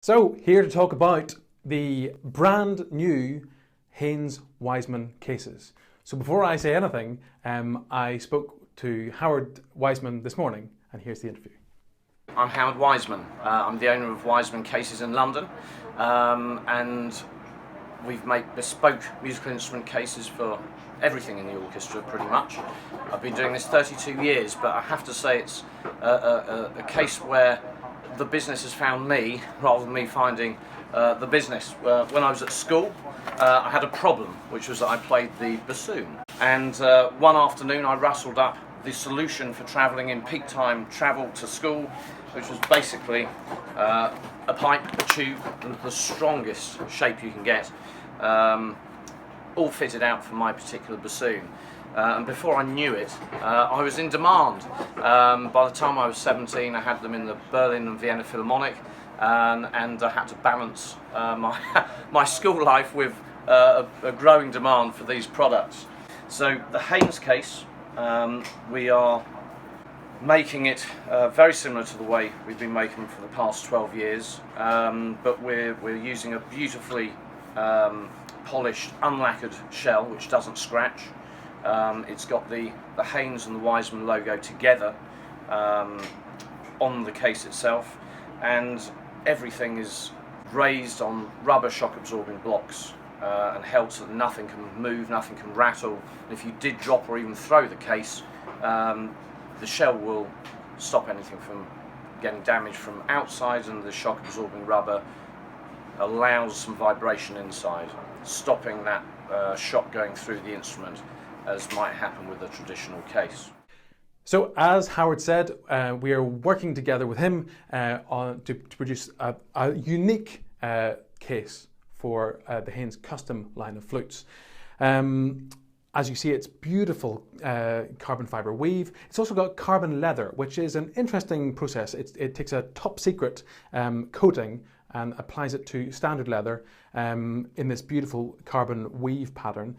So, here to talk about the brand new Haynes-Wiseman cases. So before I say anything, I spoke to Howard Wiseman this morning, and here's the interview. I'm Howard Wiseman. I'm the owner of Wiseman Cases in London, and we've made bespoke musical instrument cases for everything in the orchestra, pretty much. I've been doing this 32 years, but I have to say it's a case where the business has found me rather than me finding the business. When I was at school, I had a problem, which was that I played the bassoon. And one afternoon I rustled up the solution for travelling in peak time travel to school, which was basically a pipe, a tube, and the strongest shape you can get, all fitted out for my particular bassoon. And before I knew it, I was in demand. By the time I was 17, I had them in the Berlin and Vienna Philharmonic, and I had to balance my school life with a growing demand for these products. So the Haynes case, we are making it very similar to the way we've been making them for the past 12 years, but we're using a beautifully polished, unlacquered shell which doesn't scratch. It's got the Haynes and the Wiseman logo together on the case itself, and everything is raised on rubber shock absorbing blocks and held so that nothing can move, nothing can rattle. And if you did drop or even throw the case, the shell will stop anything from getting damaged from outside, and the shock absorbing rubber allows some vibration inside, stopping that shock going through the instrument, as might happen with a traditional case. So, as Howard said, we are working together with him to produce a unique case for the Haynes custom line of flutes. As you see, it's beautiful carbon fiber weave. It's also got carbon leather, which is an interesting process. It takes a top secret coating and applies it to standard leather in this beautiful carbon weave pattern.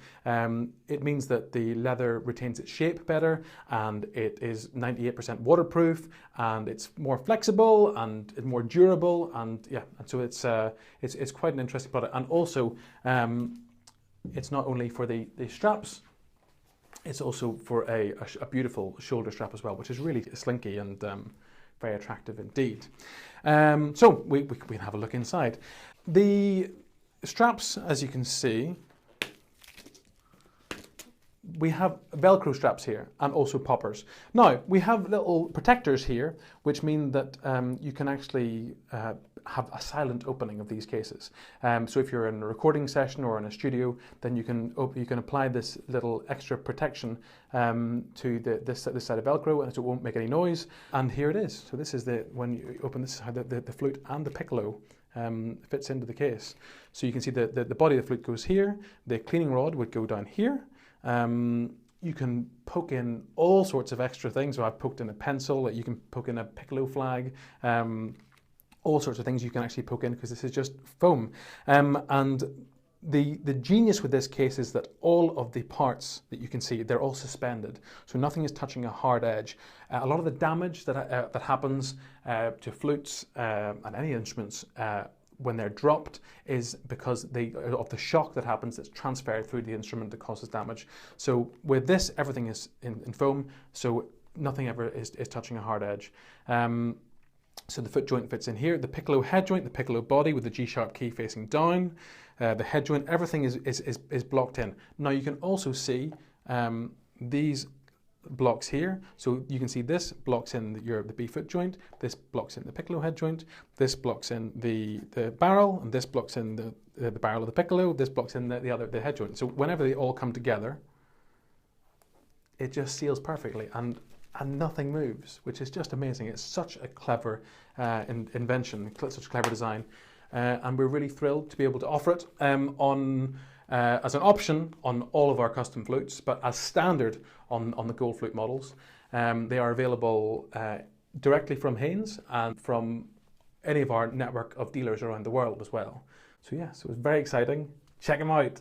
It means that the leather retains its shape better, and it is 98% waterproof, and it's more flexible and it's more durable, and yeah, and so it's quite an interesting product. And also, it's not only for the straps, it's also for a beautiful shoulder strap as well, which is really slinky and very attractive indeed. So we can have a look inside. The straps, as you can see, we have Velcro straps here and also poppers. Now, we have little protectors here, which mean that you can actually have a silent opening of these cases. So if you're in a recording session or in a studio, then you can apply this little extra protection to this side of Velcro, and so it won't make any noise. And here it is. So this is when you open, this is how the flute and the piccolo fits into the case. So you can see the body of the flute goes here, the cleaning rod would go down here. You can poke in all sorts of extra things. So I've poked in a pencil, you can poke in a piccolo flag, all sorts of things you can actually poke in, because this is just foam. And the genius with this case is that all of the parts that you can see, they're all suspended. So nothing is touching a hard edge. A lot of the damage that happens to flutes and any instruments when they're dropped is because of the shock that happens that's transferred through the instrument that causes damage. So with this, everything is in foam, so nothing ever is touching a hard edge. So the foot joint fits in here, the piccolo head joint, the piccolo body with the G-sharp key facing down, the head joint, everything is blocked in. Now you can also see these blocks here. So you can see this blocks in the B foot joint, this blocks in the piccolo head joint, this blocks in the barrel, and this blocks in the barrel of the piccolo, this blocks in the head joint. So whenever they all come together, it just seals perfectly, and nothing moves, which is just amazing. It's such a clever invention, such a clever design, and we're really thrilled to be able to offer it as an option on all of our custom flutes, but as standard on the gold flute models. They are available directly from Haynes and from any of our network of dealers around the world as well. So yeah, so it's very exciting. Check them out.